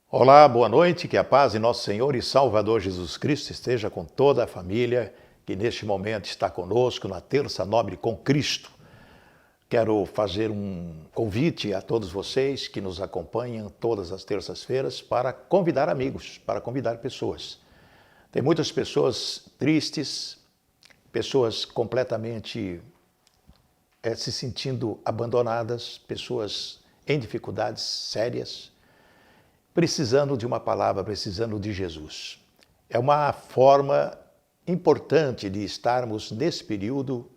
Olá, boa noite, que a paz de nosso Senhor e Salvador Jesus Cristo esteja com toda a família que neste momento está conosco na Terça Nobre com Cristo. Quero fazer um convite a todos vocês que nos acompanham todas as terças-feiras para convidar amigos, para convidar pessoas. Tem muitas pessoas tristes, pessoas completamente se sentindo abandonadas, pessoas em dificuldades sérias, precisando de uma palavra, precisando de Jesus. É uma forma importante de estarmos nesse período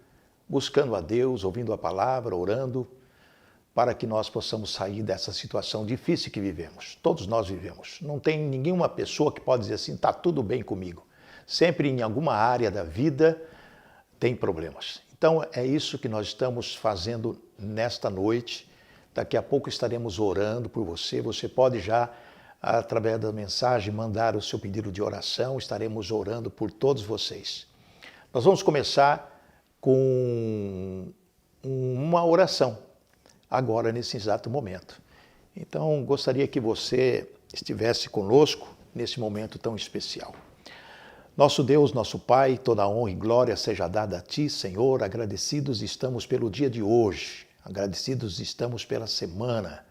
buscando a Deus, ouvindo a palavra, orando, para que nós possamos sair dessa situação difícil que vivemos. Todos nós vivemos. Não tem nenhuma pessoa que pode dizer assim, está tudo bem comigo. Sempre em alguma área da vida tem problemas. Então é isso que nós estamos fazendo nesta noite. Daqui a pouco estaremos orando por você. Você pode já, através da mensagem, mandar o seu pedido de oração. Estaremos orando por todos vocês. Nós vamos começar com uma oração, agora nesse exato momento. Então, gostaria que você estivesse conosco nesse momento tão especial. Nosso Deus, nosso Pai, toda honra e glória seja dada a Ti, Senhor. Agradecidos estamos pelo dia de hoje, agradecidos estamos pela semana.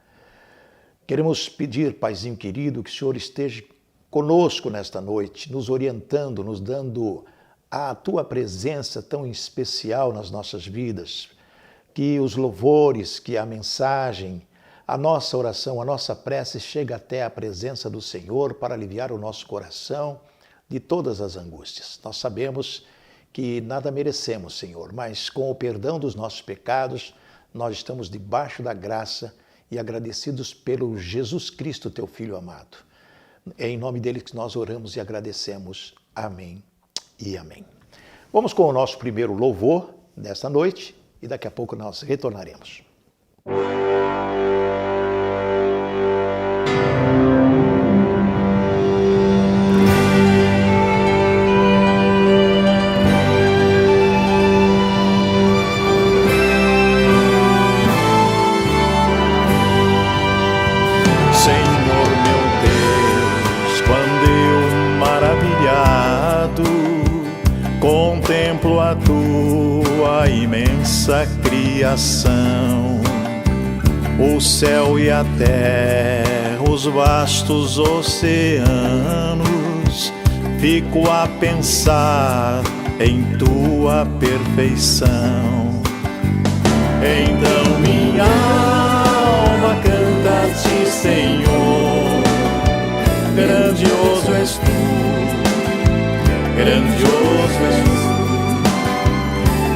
Queremos pedir, Paizinho querido, que o Senhor esteja conosco nesta noite, nos orientando, nos dando a Tua presença tão especial nas nossas vidas, que os louvores, que a mensagem, a nossa oração, a nossa prece chegue até a presença do Senhor para aliviar o nosso coração de todas as angústias. Nós sabemos que nada merecemos, Senhor, mas com o perdão dos nossos pecados, nós estamos debaixo da graça e agradecidos pelo Jesus Cristo, Teu Filho amado. É em nome dele que nós oramos e agradecemos. Amém e amém. Vamos com o nosso primeiro louvor desta noite e daqui a pouco nós retornaremos. Contemplo a Tua imensa criação, o céu e a terra, os vastos oceanos, fico a pensar em Tua perfeição. Então minha alma canta a Ti, Senhor, grandioso és Tu. Grandioso és Tu.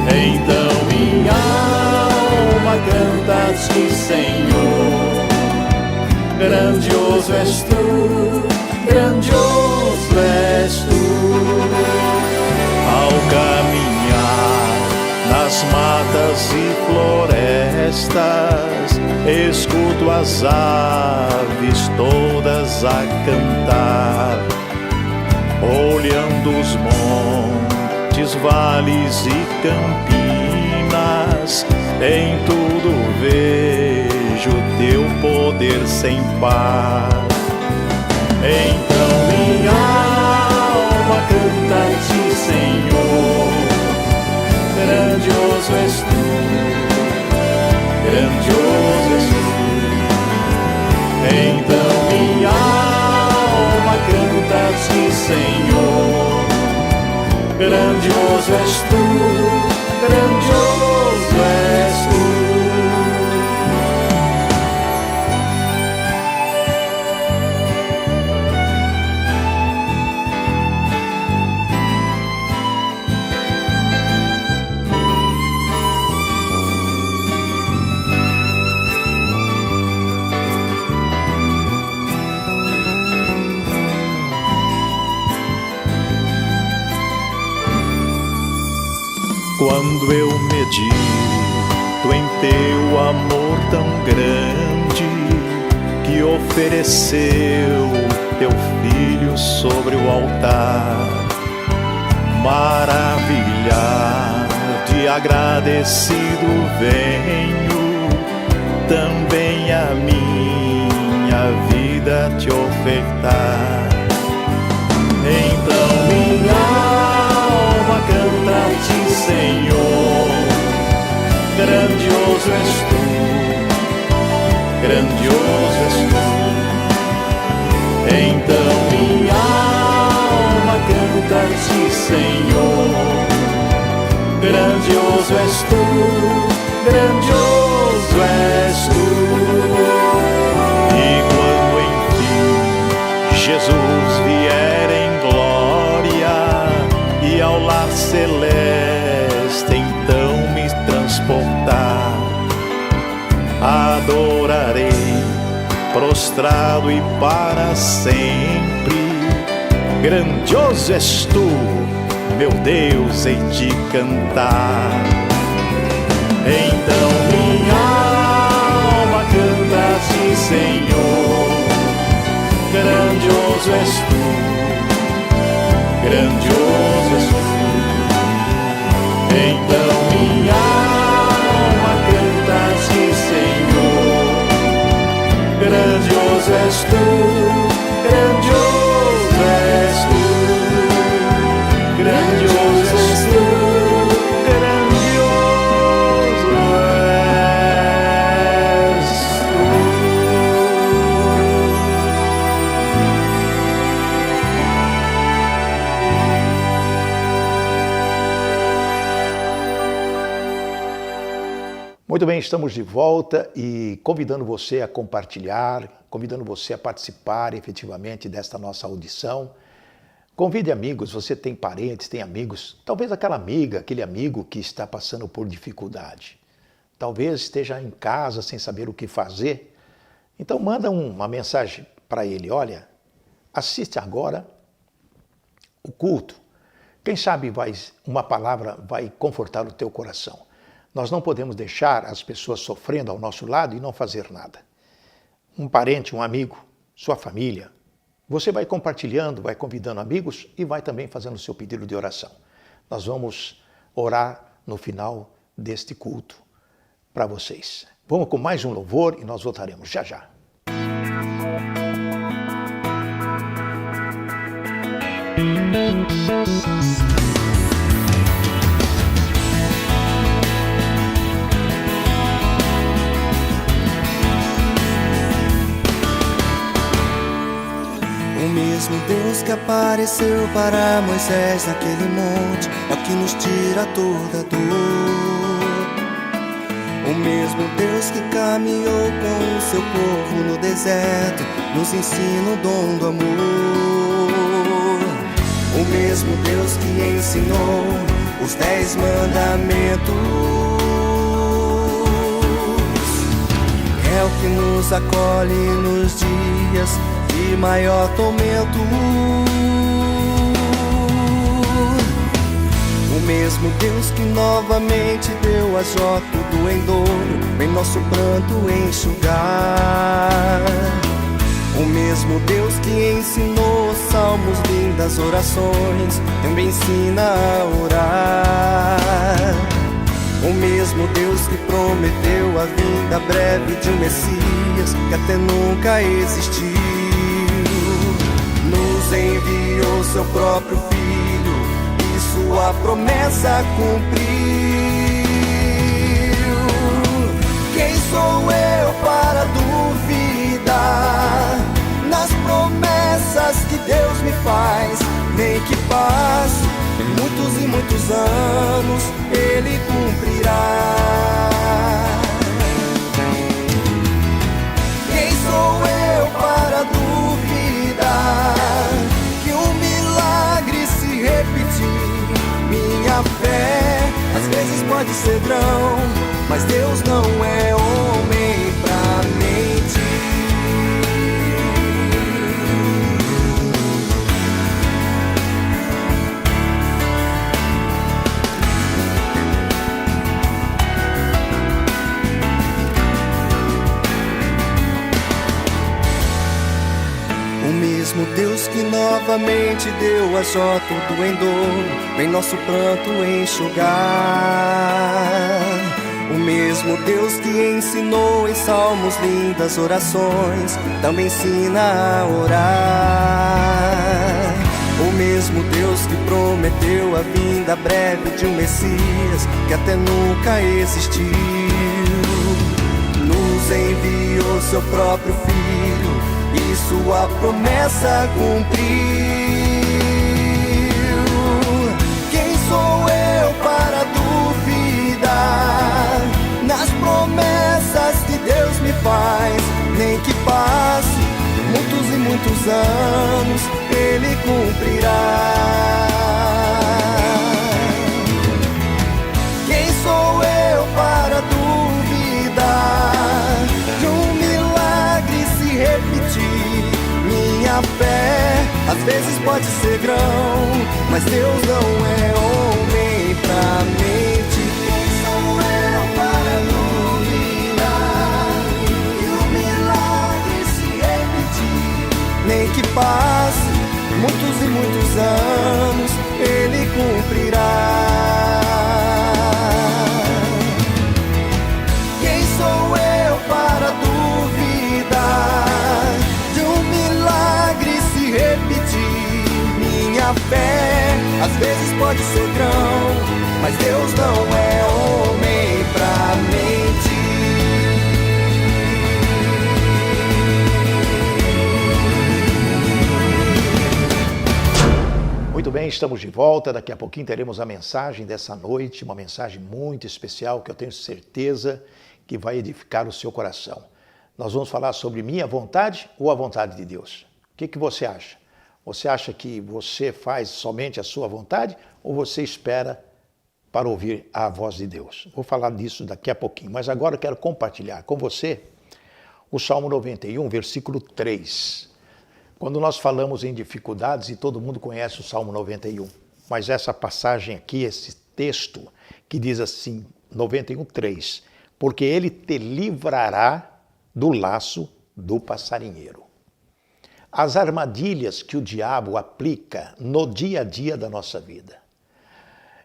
Então minha alma canta a Ti, Senhor. Grandioso és Tu, grandioso és Tu. Ao caminhar nas matas e florestas, escuto as aves todas a cantar. Olhando os montes, vales e campinas, em tudo vejo Teu poder sem par. Então minha alma canta a Ti, Senhor. Grandioso és Tu, grandioso és Tu. Então minha alma canta a Ti, Senhor. Grandioso és Tu, grandioso és Tu. Quando eu medito em Teu amor tão grande, que ofereceu Teu Filho sobre o altar, maravilhado e agradecido venho também a minha vida vida te ofertar. Então minha alma canta a ti, Senhor, grandioso és tu, grandioso és tu. Então minha alma canta a ti, Senhor, grandioso és tu, grandioso és tu. E quando enfim Jesus vier em glória e ao lar celeste então me transportar, adorarei prostrado e para sempre. Grandioso és tu, meu Deus, hei de cantar. Então minha alma canta a ti, Senhor, grandioso és tu, grandioso és tu. Então minha alma canta a ti, Senhor, grandioso és tu, grandioso és tu. Grandioso és tu, grandioso és tu. Muito bem, estamos de volta e convidando você a compartilhar, convidando você a participar efetivamente desta nossa audição. Convide amigos, você tem parentes, tem amigos, talvez aquela amiga, aquele amigo que está passando por dificuldade. Talvez esteja em casa sem saber o que fazer. Então manda uma mensagem para ele, olha, assiste agora o culto. Quem sabe uma palavra vai confortar o teu coração. Nós não podemos deixar as pessoas sofrendo ao nosso lado e não fazer nada. Um parente, um amigo, sua família, você vai compartilhando, vai convidando amigos e vai também fazendo o seu pedido de oração. Nós vamos orar no final deste culto para vocês. Vamos com mais um louvor e nós voltaremos já já. O mesmo Deus que apareceu para Moisés naquele monte é o que nos tira toda dor. O mesmo Deus que caminhou com o seu povo no deserto nos ensina o dom do amor. O mesmo Deus que ensinou os 10 mandamentos é o que nos acolhe nos dias de maior tormento. O mesmo Deus que novamente deu a Jó tudo em dor, em nosso pranto enxugar. O mesmo Deus que ensinou salmos, lindas orações, também ensina a orar. O mesmo Deus que prometeu a vinda breve de um Messias que até nunca existiu, nos enviou seu próprio Filho e sua promessa cumpriu. Quem sou eu para duvidar nas promessas que Deus me faz? Nem que passe muitos e muitos anos, Ele cumprirá. Quem sou eu para duvidar que um milagre se repetir? Minha fé às vezes pode ser grão, mas Deus não é homem pra mentir. O mesmo Deus que novamente deu a Jó tudo em dor, vem nosso pranto enxugar. O mesmo Deus que ensinou em salmos lindas orações também ensina a orar. O mesmo Deus que prometeu a vinda breve de um Messias que até nunca existiu, nos enviou seu próprio Filho e sua promessa cumpriu. Quem sou eu para duvidar nas promessas que Deus me faz? Nem que passe muitos e muitos anos, Ele cumprirá. Quem sou eu para duvidar de um milagre se repetir? Minha fé às vezes pode ser grão, mas Deus não é homem pra mente. Quem sou eu para duvidar que o milagre se repetir? Nem que passe muitos e muitos anos, Ele cumprirá. Quem sou eu para duvidar de um milagre se repetir? Minha fé às vezes pode ser grão, mas Deus não é homem pra mentir. Muito bem, estamos de volta. Daqui a pouquinho teremos a mensagem dessa noite, uma mensagem muito especial que eu tenho certeza que vai edificar o seu coração. Nós vamos falar sobre minha vontade ou a vontade de Deus. O que você acha? Você acha que você faz somente a sua vontade ou você espera para ouvir a voz de Deus? Vou falar disso daqui a pouquinho, mas agora eu quero compartilhar com você o Salmo 91, versículo 3. Quando nós falamos em dificuldades, e todo mundo conhece o Salmo 91, mas essa passagem aqui, esse texto que diz assim, 91, 3, porque Ele te livrará do laço do passarinheiro. As armadilhas que o diabo aplica no dia a dia da nossa vida.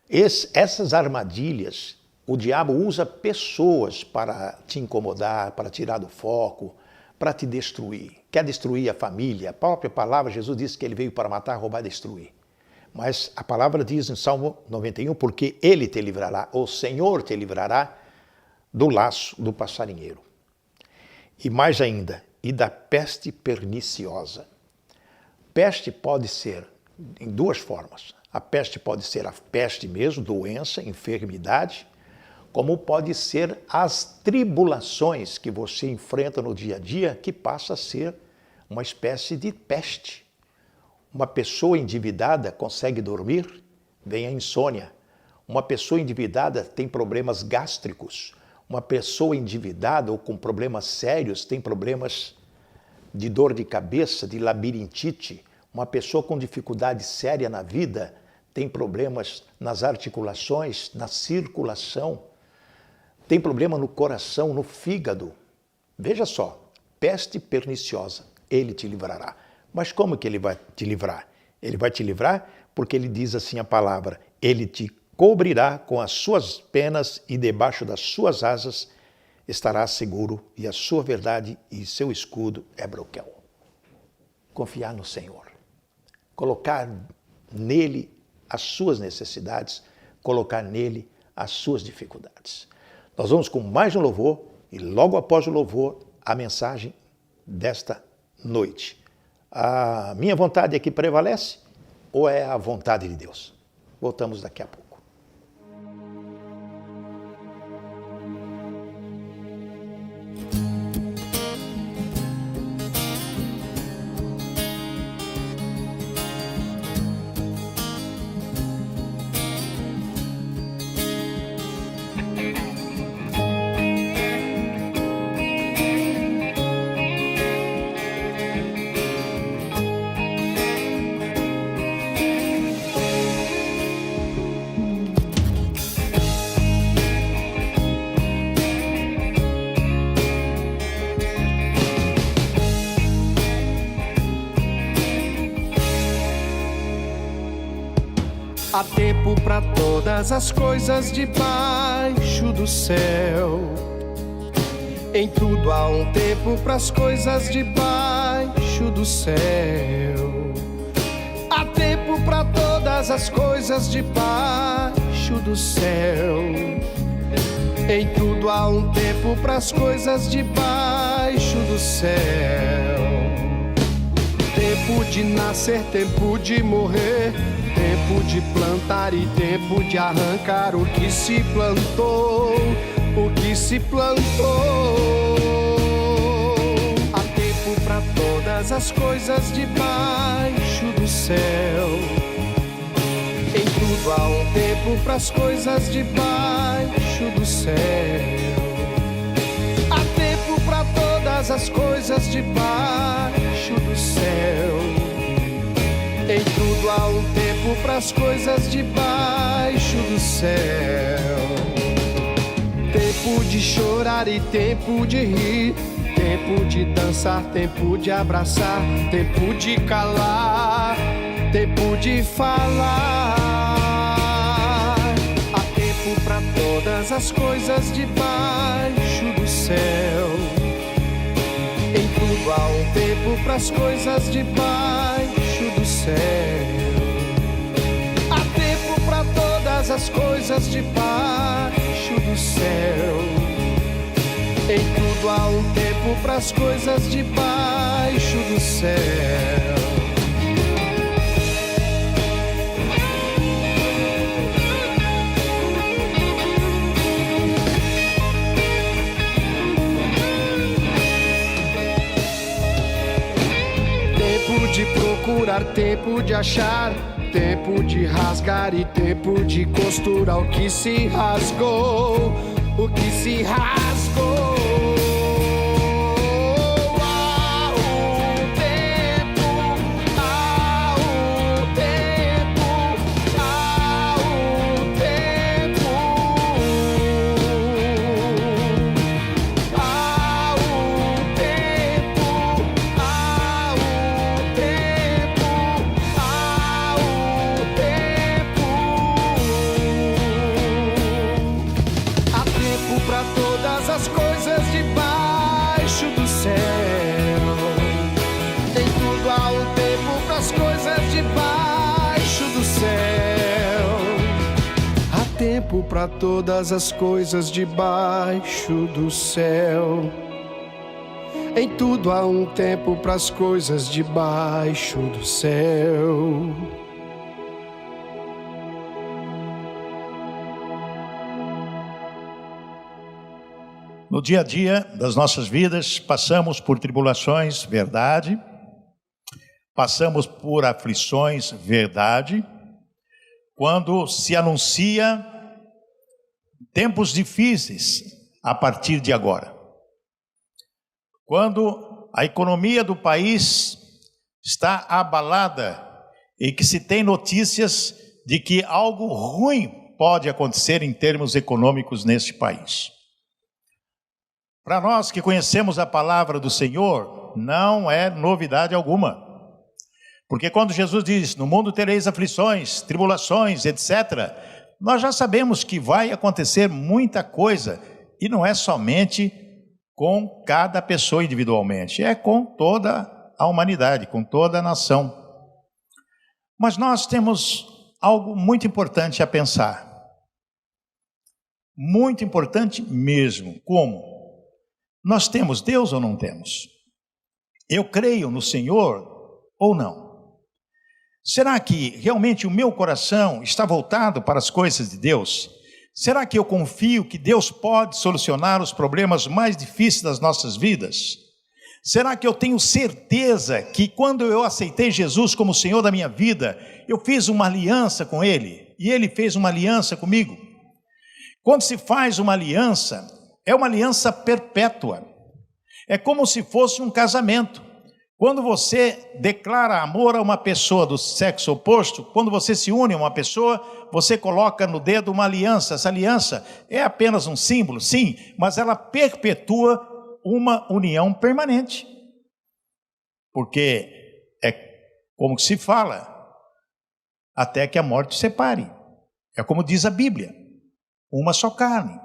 Essas armadilhas, o diabo usa pessoas para te incomodar, para tirar do foco, para te destruir. Quer destruir a família. A própria palavra, Jesus disse que Ele veio para matar, roubar e destruir. Mas a palavra diz em Salmo 91, porque Ele te livrará, o Senhor te livrará do laço do passarinheiro. E mais ainda, e da peste perniciosa. Peste pode ser em duas formas. A peste pode ser a peste mesmo, doença, enfermidade, como pode ser as tribulações que você enfrenta no dia a dia, que passa a ser uma espécie de peste. Uma pessoa endividada consegue dormir, vem a insônia. Uma pessoa endividada tem problemas gástricos. Uma pessoa endividada ou com problemas sérios tem problemas de dor de cabeça, de labirintite. Uma pessoa com dificuldade séria na vida tem problemas nas articulações, na circulação, tem problema no coração, no fígado. Veja só, peste perniciosa, Ele te livrará. Mas como que Ele vai te livrar? Ele vai te livrar porque Ele diz assim a palavra, Ele te cobrirá com as suas penas e debaixo das suas asas estará seguro e a sua verdade e seu escudo é broquel. Confiar no Senhor, colocar nele as suas necessidades, colocar nele as suas dificuldades. Nós vamos com mais um louvor e logo após o louvor a mensagem desta noite. A minha vontade é que prevalece ou é a vontade de Deus? Voltamos daqui a pouco. Há tempo para todas as coisas debaixo do céu. Em tudo há um tempo para as coisas debaixo do céu. Há tempo para todas as coisas debaixo do céu. Em tudo há um tempo para as coisas debaixo do céu. Tempo de nascer, tempo de morrer, tempo de plantar e tempo de arrancar o que se plantou, o que se plantou. Há tempo para todas as coisas debaixo do céu. Em tudo há um tempo para as coisas debaixo do céu. Há tempo para todas as coisas debaixo do céu. Em tudo há um tempo para as coisas debaixo do céu. Tempo de chorar e tempo de rir, tempo de dançar, tempo de abraçar, tempo de calar, tempo de falar. Há tempo para todas as coisas debaixo do céu. Em tudo há um tempo para as coisas debaixo do céu. Há tempo para todas as coisas debaixo do céu. Em tudo há um tempo para as coisas debaixo do céu. Tempo de procurar, tempo de achar, tempo de rasgar e tempo de costurar o que se rasgou, o que se rasgou. Há um tempo, há um tempo, há um tempo, há um tempo, há um tempo, há um tempo. Há tempo para todas as coisas debaixo do céu. Em tudo há um tempo para as coisas debaixo do céu. Há tempo para todas as coisas debaixo do céu. Em tudo há um tempo para as coisas debaixo do céu. No dia a dia das nossas vidas, passamos por tribulações, verdade. Passamos por aflições, verdade. Quando se anuncia tempos difíceis a partir de agora. Quando a economia do país está abalada e que se tem notícias de que algo ruim pode acontecer em termos econômicos neste país. Para nós que conhecemos a palavra do Senhor, não é novidade alguma. Porque quando Jesus diz, no mundo tereis aflições, tribulações, etc., nós já sabemos que vai acontecer muita coisa, e não é somente com cada pessoa individualmente, é com toda a humanidade, com toda a nação. Mas nós temos algo muito importante a pensar. Muito importante mesmo. Como? Nós temos Deus ou não temos? Eu creio no Senhor ou não? Será que realmente o meu coração está voltado para as coisas de Deus? Será que eu confio que Deus pode solucionar os problemas mais difíceis das nossas vidas? Será que eu tenho certeza que quando eu aceitei Jesus como Senhor da minha vida, eu fiz uma aliança com Ele e Ele fez uma aliança comigo? Quando se faz uma aliança, é uma aliança perpétua. É como se fosse um casamento. Quando você declara amor a uma pessoa do sexo oposto, quando você se une a uma pessoa, você coloca no dedo uma aliança. Essa aliança é apenas um símbolo, sim, mas ela perpetua uma união permanente. Porque é como que se fala, até que a morte separe. É como diz a Bíblia, uma só carne.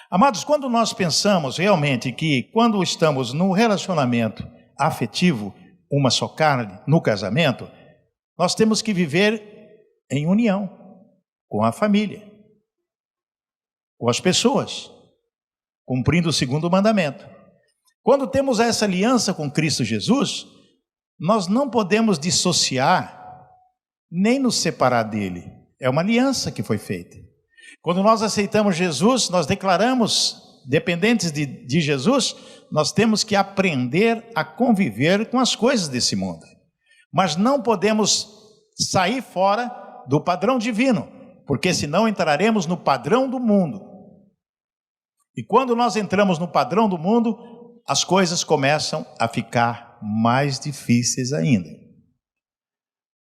Amados, quando nós pensamos realmente que quando estamos num relacionamento afetivo, uma só carne, no casamento, nós temos que viver em união com a família, com as pessoas, cumprindo o segundo mandamento. Quando temos essa aliança com Cristo Jesus, nós não podemos dissociar, nem nos separar dele. É uma aliança que foi feita. Quando nós aceitamos Jesus, nós declaramos, dependentes de Jesus, nós temos que aprender a conviver com as coisas desse mundo. Mas não podemos sair fora do padrão divino, porque senão entraremos no padrão do mundo. E quando nós entramos no padrão do mundo, as coisas começam a ficar mais difíceis ainda.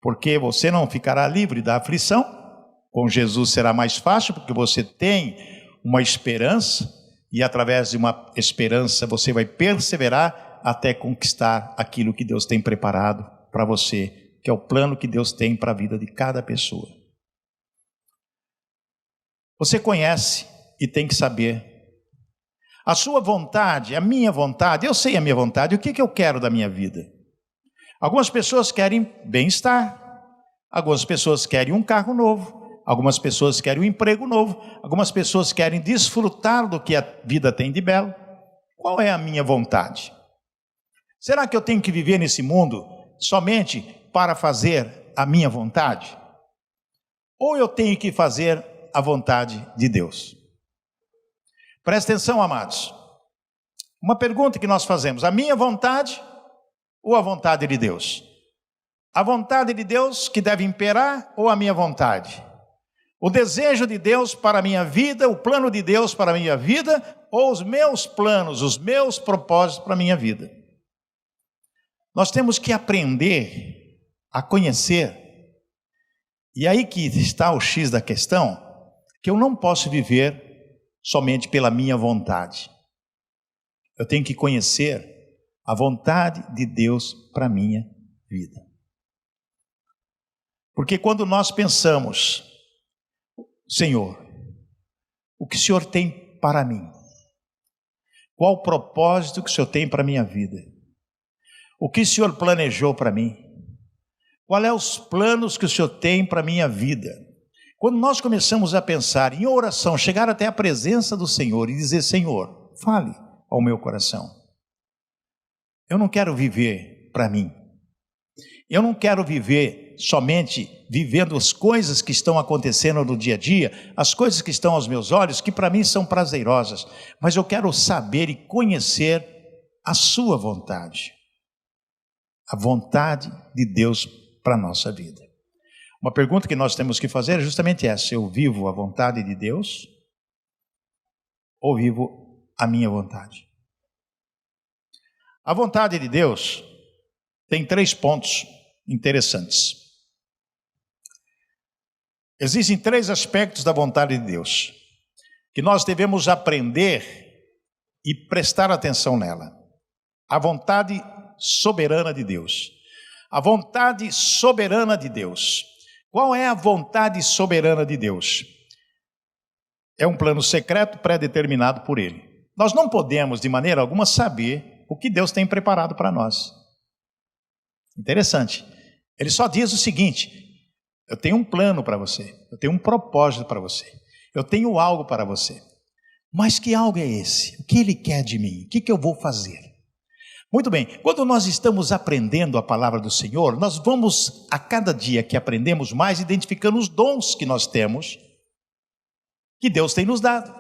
Porque você não ficará livre da aflição. Com Jesus será mais fácil, porque você tem uma esperança, e através de uma esperança você vai perseverar até conquistar aquilo que Deus tem preparado para você, que é o plano que Deus tem para a vida de cada pessoa. Você conhece e tem que saber. A sua vontade, a minha vontade, eu sei a minha vontade, o que eu quero da minha vida? Algumas pessoas querem bem-estar, algumas pessoas querem um carro novo, algumas pessoas querem um emprego novo, algumas pessoas querem desfrutar do que a vida tem de belo. Qual é a minha vontade? Será que eu tenho que viver nesse mundo somente para fazer a minha vontade? Ou eu tenho que fazer a vontade de Deus? Presta atenção, amados. Uma pergunta que nós fazemos: a minha vontade ou a vontade de Deus? A vontade de Deus que deve imperar ou a minha vontade? O desejo de Deus para a minha vida, o plano de Deus para a minha vida, ou os meus planos, os meus propósitos para a minha vida? Nós temos que aprender a conhecer, e aí que está o X da questão, que eu não posso viver somente pela minha vontade. Eu tenho que conhecer a vontade de Deus para a minha vida. Porque quando nós pensamos: Senhor, o que o Senhor tem para mim? Qual o propósito que o Senhor tem para a minha vida? O que o Senhor planejou para mim? Quais são os planos que o Senhor tem para a minha vida? Quando nós começamos a pensar em oração, chegar até a presença do Senhor e dizer: Senhor, fale ao meu coração. Eu não quero viver para mim. Eu não quero viver somente vivendo as coisas que estão acontecendo no dia a dia, as coisas que estão aos meus olhos, que para mim são prazerosas, mas eu quero saber e conhecer a sua vontade, a vontade de Deus para a nossa vida. Uma pergunta que nós temos que fazer é justamente essa: eu vivo a vontade de Deus ou vivo a minha vontade? A vontade de Deus tem 3 pontos interessantes. Existem 3 aspectos da vontade de Deus que nós devemos aprender e prestar atenção nela. A vontade soberana de Deus. A vontade soberana de Deus. Qual é a vontade soberana de Deus? É um plano secreto pré-determinado por Ele. Nós não podemos de maneira alguma saber o que Deus tem preparado para nós. Interessante. Ele só diz o seguinte: eu tenho um plano para você, eu tenho um propósito para você, eu tenho algo para você. Mas que algo é esse? O que Ele quer de mim? O que eu vou fazer? Muito bem, quando nós estamos aprendendo a palavra do Senhor, nós vamos, a cada dia que aprendemos mais, identificando os dons que nós temos, que Deus tem nos dado.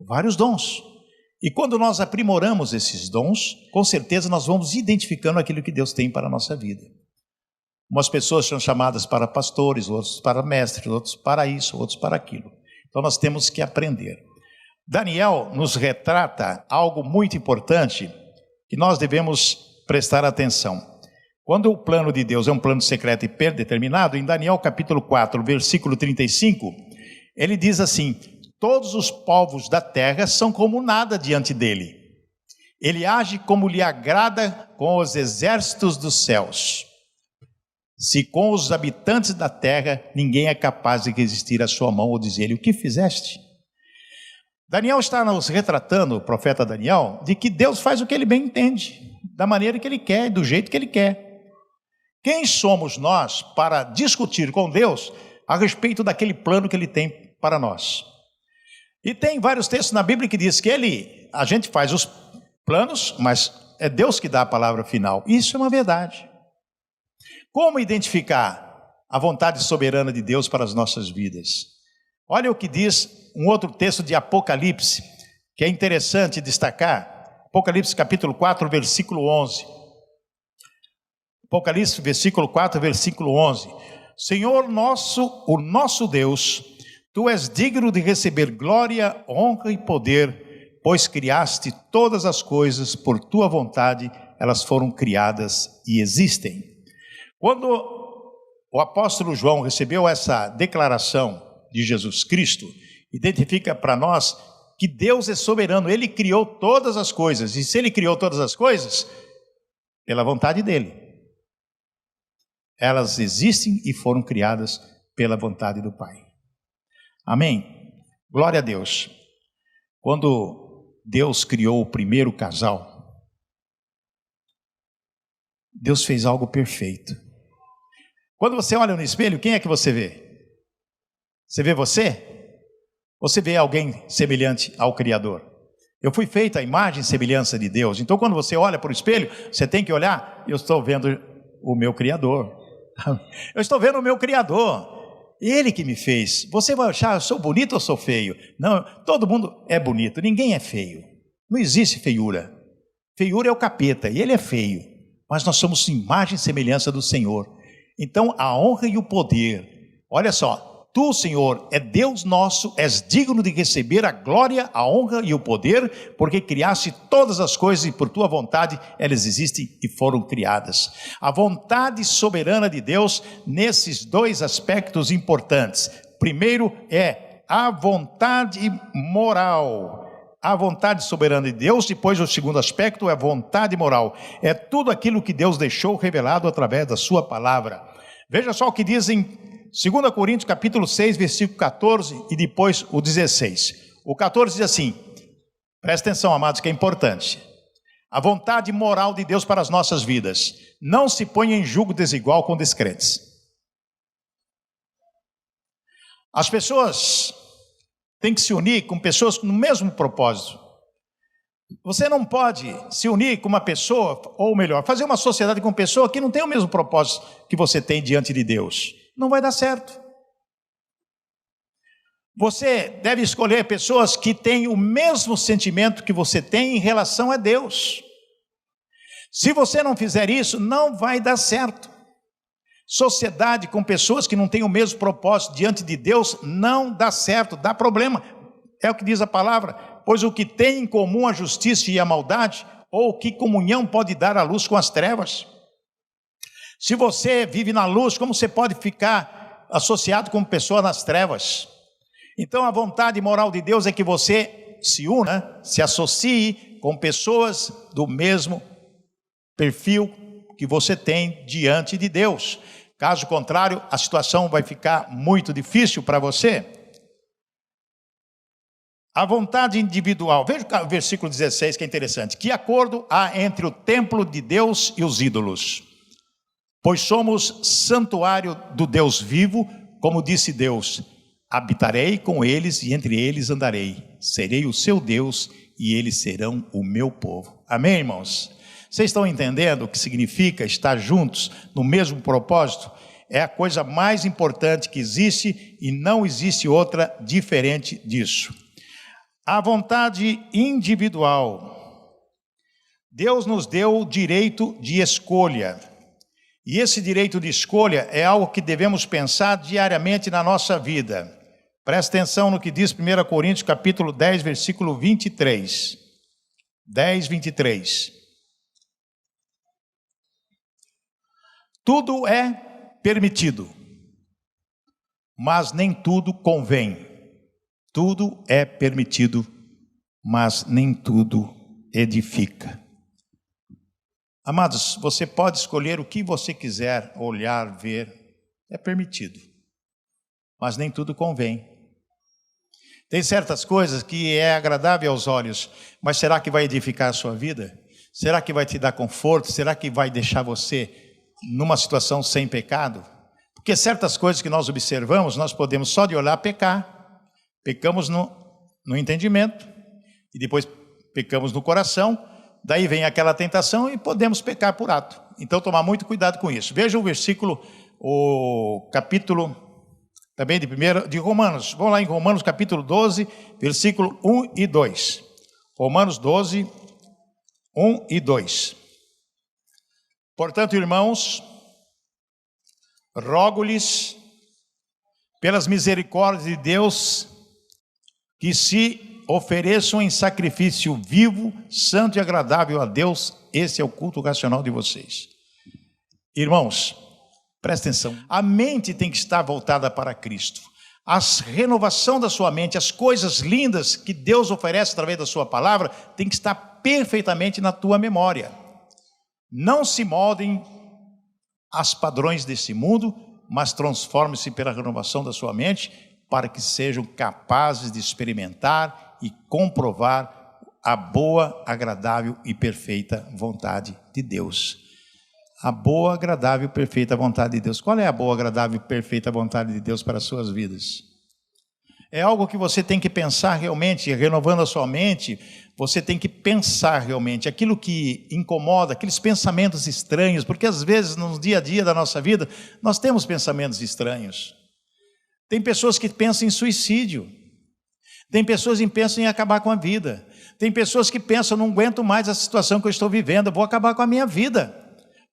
Vários dons. E quando nós aprimoramos esses dons, com certeza nós vamos identificando aquilo que Deus tem para a nossa vida. Umas pessoas são chamadas para pastores, outros para mestres, outros para isso, outros para aquilo. Então nós temos que aprender. Daniel nos retrata algo muito importante que nós devemos prestar atenção. Quando o plano de Deus é um plano secreto e predeterminado, em Daniel capítulo 4, versículo 35, ele diz assim: todos os povos da terra são como nada diante dele. Ele age como lhe agrada com os exércitos dos céus. se com os habitantes da terra ninguém é capaz de resistir à sua mão ou dizer-lhe: o que fizeste? Daniel está nos retratando, o profeta Daniel, de que Deus faz o que ele bem entende, da maneira que ele quer, do jeito que ele quer. Quem somos nós para discutir com Deus a respeito daquele plano que ele tem para nós? E tem vários textos na Bíblia que diz que a gente faz os planos, mas é Deus que dá a palavra final. Isso é uma verdade. Como identificar a vontade soberana de Deus para as nossas vidas? Olha o que diz um outro texto de Apocalipse, que é interessante destacar. Apocalipse capítulo 4, versículo 11. Apocalipse, versículo 4, versículo 11. Senhor nosso, o nosso Deus, Tu és digno de receber glória, honra e poder, pois criaste todas as coisas por Tua vontade, elas foram criadas e existem. Quando o apóstolo João recebeu essa declaração de Jesus Cristo, identifica para nós que Deus é soberano, Ele criou todas as coisas, e se Ele criou todas as coisas, pela vontade dEle. Elas existem e foram criadas pela vontade do Pai. Amém? Glória a Deus. Quando Deus criou o primeiro casal, Deus fez algo perfeito. Quando você olha no espelho, quem é que você vê? Você vê você? Ou você vê alguém semelhante ao Criador? Eu fui feito à imagem e semelhança de Deus. Então quando você olha para o espelho, você tem que olhar: eu estou vendo o meu Criador. Eu estou vendo o meu Criador. Ele que me fez. Você vai achar: eu sou bonito ou sou feio? Não, todo mundo é bonito, ninguém é feio. Não existe feiura. Feiura é o capeta e ele é feio. Mas nós somos imagem e semelhança do Senhor. Então a honra e o poder, olha só, Tu, Senhor, é Deus nosso, és digno de receber a glória, a honra e o poder, porque criaste todas as coisas e por Tua vontade elas existem e foram criadas. A vontade soberana de Deus nesses dois aspectos importantes. Primeiro é a vontade moral. A vontade soberana de Deus. Depois o segundo aspecto é a vontade moral. É tudo aquilo que Deus deixou revelado através da sua palavra. Veja só o que diz em 2 Coríntios capítulo 6, versículo 14 e depois o 16. O 14 diz assim, presta atenção, amados, que é importante. A vontade moral de Deus para as nossas vidas. Não se ponha em julgo desigual com descrentes. As pessoas têm que se unir com pessoas no mesmo propósito. Você não pode se unir com uma pessoa, ou melhor, fazer uma sociedade com uma pessoa que não tem o mesmo propósito que você tem diante de Deus. Não vai dar certo. Você deve escolher pessoas que têm o mesmo sentimento que você tem em relação a Deus. Se você não fizer isso, não vai dar certo. Sociedade com pessoas que não têm o mesmo propósito diante de Deus não dá certo, dá problema. É o que diz a palavra, pois o que tem em comum a justiça e a maldade, ou que comunhão pode dar a luz com as trevas? Se você vive na luz, como você pode ficar associado com pessoa nas trevas? Então a vontade moral de Deus é que você se una, se associe com pessoas do mesmo perfil que você tem diante de Deus. Caso contrário, a situação vai ficar muito difícil para você. A vontade individual, veja o versículo 16 que é interessante. Que acordo há entre o templo de Deus e os ídolos? Pois somos santuário do Deus vivo, como disse Deus, habitarei com eles e entre eles andarei, serei o seu Deus e eles serão o meu povo. Amém, irmãos? Vocês estão entendendo o que significa estar juntos no mesmo propósito? É a coisa mais importante que existe e não existe outra diferente disso. A vontade individual. Deus nos deu o direito de escolha. E esse direito de escolha é algo que devemos pensar diariamente na nossa vida. Presta atenção no que diz 1 Coríntios capítulo 10, versículo 23. 10, 23. Tudo é permitido, mas nem tudo convém. Tudo é permitido, mas nem tudo edifica. Amados, você pode escolher o que você quiser olhar, ver, é permitido, mas nem tudo convém. Tem certas coisas que é agradável aos olhos, mas será que vai edificar a sua vida? Será que vai te dar conforto? Será que vai deixar você numa situação sem pecado? Porque certas coisas que nós observamos, nós podemos só de olhar pecar. Pecamos no entendimento, e depois pecamos no coração, daí vem aquela tentação e podemos pecar por ato. Então tomar muito cuidado com isso. Veja o versículo, o capítulo também de Romanos. Vamos lá em Romanos capítulo 12, versículo 1 e 2. Romanos 12, 1 e 2. Portanto, irmãos, rogo-lhes, pelas misericórdias de Deus, que se ofereçam em sacrifício vivo, santo e agradável a Deus. Esse é o culto racional de vocês. Irmãos, presta atenção. A mente tem que estar voltada para Cristo. A renovação da sua mente, as coisas lindas que Deus oferece através da sua palavra, tem que estar perfeitamente na tua memória. Não se moldem aos padrões desse mundo, mas transforme-se pela renovação da sua mente, para que sejam capazes de experimentar e comprovar a boa, agradável e perfeita vontade de Deus. A boa, agradável e perfeita vontade de Deus. Qual é a boa, agradável e perfeita vontade de Deus para as suas vidas? É algo que você tem que pensar realmente, renovando a sua mente, você tem que pensar realmente aquilo que incomoda, aqueles pensamentos estranhos, porque às vezes no dia a dia da nossa vida, nós temos pensamentos estranhos. Tem pessoas que pensam em suicídio, tem pessoas que pensam em acabar com a vida, tem pessoas que pensam, não aguento mais a situação que eu estou vivendo, eu vou acabar com a minha vida.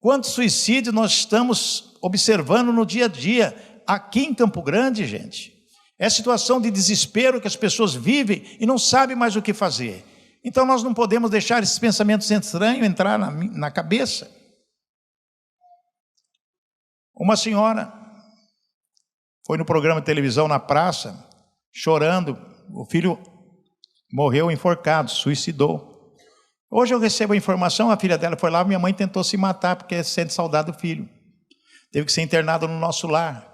Quantos suicídios nós estamos observando no dia a dia, aqui em Campo Grande, gente? É a situação de desespero que as pessoas vivem e não sabem mais o que fazer. Então nós não podemos deixar esses pensamentos estranhos entrar na cabeça. Uma senhora foi no programa de televisão na praça, chorando, o filho morreu enforcado, suicidou. Hoje eu recebo a informação, a filha dela foi lá, minha mãe tentou se matar porque sente saudade do filho. Teve que ser internada no nosso lar.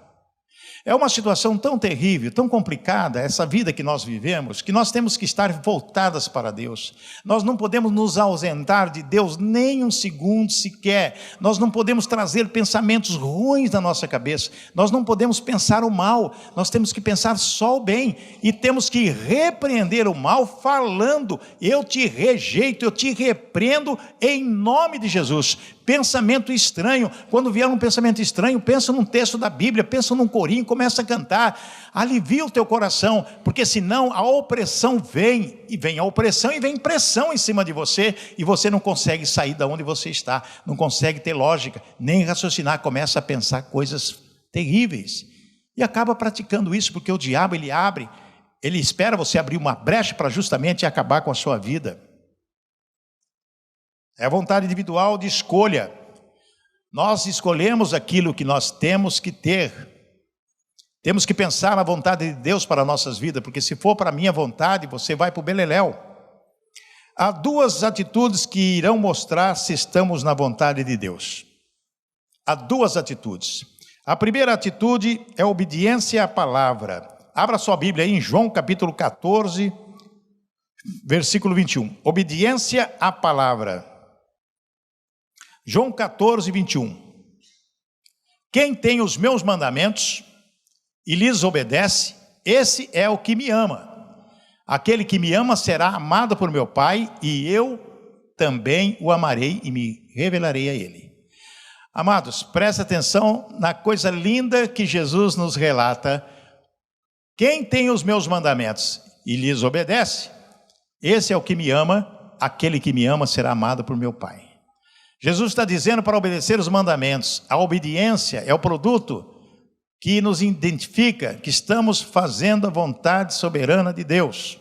É uma situação tão terrível, tão complicada, essa vida que nós vivemos, que nós temos que estar voltadas para Deus. Nós não podemos nos ausentar de Deus nem um segundo sequer. Nós não podemos trazer pensamentos ruins na nossa cabeça. Nós não podemos pensar o mal. Nós temos que pensar só o bem. E temos que repreender o mal falando: eu te rejeito, eu te repreendo em nome de Jesus. Pensamento estranho, quando vier um pensamento estranho, pensa num texto da Bíblia, pensa num corinho, começa a cantar, alivia o teu coração, porque senão a opressão vem, e vem a opressão e vem pressão em cima de você, e você não consegue sair de onde você está, não consegue ter lógica, nem raciocinar, começa a pensar coisas terríveis, e acaba praticando isso, porque o diabo ele espera você abrir uma brecha para justamente acabar com a sua vida. É a vontade individual de escolha. Nós escolhemos aquilo que nós temos que ter. Temos que pensar na vontade de Deus para nossas vidas, porque se for para a minha vontade, você vai para o beleléu. Há duas atitudes que irão mostrar se estamos na vontade de Deus. Há duas atitudes. A primeira atitude é a obediência à palavra. Abra sua Bíblia aí em João capítulo 14, versículo 21. Obediência à palavra. João 14, 21. Quem tem os meus mandamentos e lhes obedece, esse é o que me ama. Aquele que me ama será amado por meu Pai, e eu também o amarei e me revelarei a ele. Amados, presta atenção na coisa linda que Jesus nos relata. Quem tem os meus mandamentos e lhes obedece, esse é o que me ama, aquele que me ama será amado por meu Pai. Jesus está dizendo para obedecer os mandamentos. A obediência é o produto que nos identifica que estamos fazendo a vontade soberana de Deus.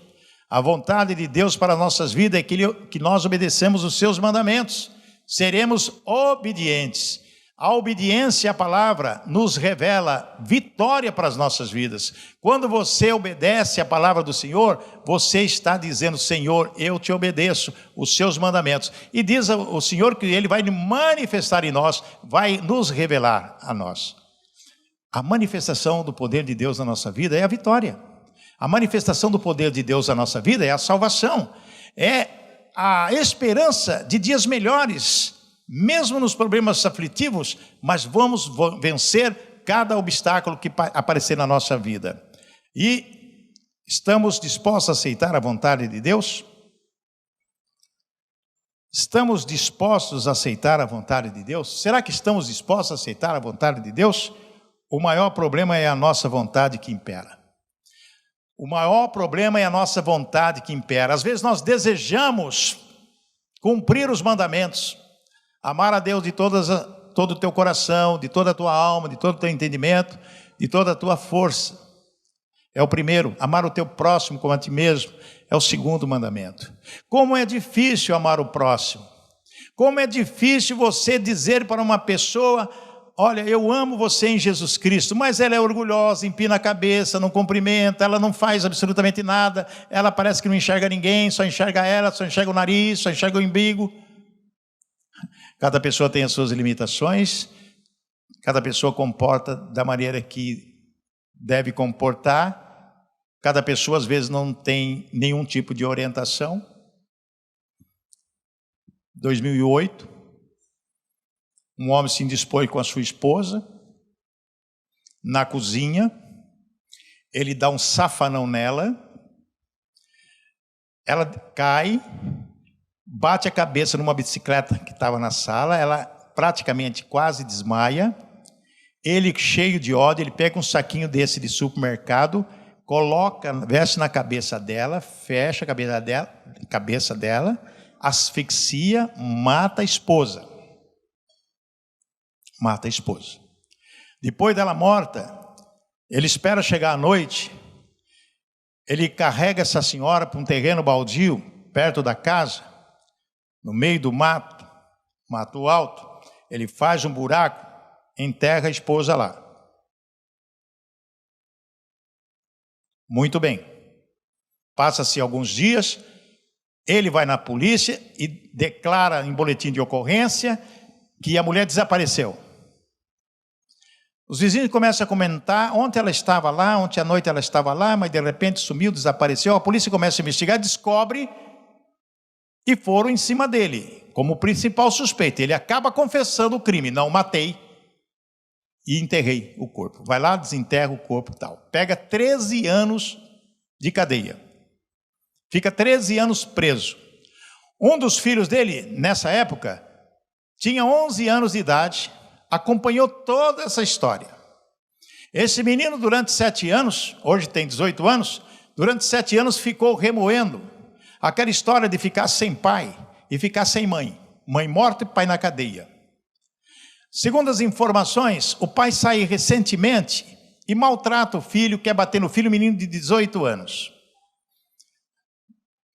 A vontade de Deus para nossas vidas é que nós obedecemos os seus mandamentos. Seremos obedientes. A obediência à palavra nos revela vitória para as nossas vidas. Quando você obedece à palavra do Senhor, você está dizendo: Senhor, eu te obedeço, os seus mandamentos. E diz o Senhor que Ele vai manifestar em nós, vai nos revelar a nós. A manifestação do poder de Deus na nossa vida é a vitória. A manifestação do poder de Deus na nossa vida é a salvação. É a esperança de dias melhores. Mesmo nos problemas aflitivos, mas vamos vencer cada obstáculo que aparecer na nossa vida. E estamos dispostos a aceitar a vontade de Deus? Estamos dispostos a aceitar a vontade de Deus? Será que estamos dispostos a aceitar a vontade de Deus? O maior problema é a nossa vontade que impera. O maior problema é a nossa vontade que impera. Às vezes nós desejamos cumprir os mandamentos, amar a Deus de todo o teu coração, de toda a tua alma, de todo o teu entendimento, de toda a tua força. É o primeiro. Amar o teu próximo como a ti mesmo é o segundo mandamento. Como é difícil amar o próximo. Como é difícil você dizer para uma pessoa: olha, eu amo você em Jesus Cristo, mas ela é orgulhosa, empina a cabeça, não cumprimenta, ela não faz absolutamente nada, ela parece que não enxerga ninguém, só enxerga ela, só enxerga o nariz, só enxerga o umbigo. Cada pessoa tem as suas limitações, cada pessoa comporta da maneira que deve comportar, cada pessoa às vezes não tem nenhum tipo de orientação. 2008, um homem se indispôs com a sua esposa, na cozinha, ele dá um safanão nela, ela cai, bate a cabeça numa bicicleta que estava na sala, ela praticamente quase desmaia. Ele, cheio de ódio, ele pega um saquinho desse de supermercado, coloca, veste na cabeça dela, fecha a cabeça dela, asfixia, mata a esposa. Mata a esposa. Depois dela morta, ele espera chegar à noite, ele carrega essa senhora para um terreno baldio, perto da casa, no meio do mato, mato alto, ele faz um buraco, enterra a esposa lá. Muito bem. Passa-se alguns dias, ele vai na polícia e declara em boletim de ocorrência que a mulher desapareceu. Os vizinhos começam a comentar: ontem ela estava lá, ontem à noite ela estava lá, mas de repente sumiu, desapareceu. A polícia começa a investigar, descobre, e foram em cima dele, como principal suspeito. Ele acaba confessando o crime: não, matei e enterrei o corpo. Vai lá, desenterra o corpo e tal. Pega 13 anos de cadeia. Fica 13 anos preso. Um dos filhos dele, nessa época, tinha 11 anos de idade, acompanhou toda essa história. Esse menino, durante 7 anos, hoje tem 18 anos, durante 7 anos ficou remoendo aquela história de ficar sem pai e ficar sem mãe. Mãe morta e pai na cadeia. Segundo as informações, o pai sai recentemente e maltrata o filho, quer bater no filho, menino de 18 anos.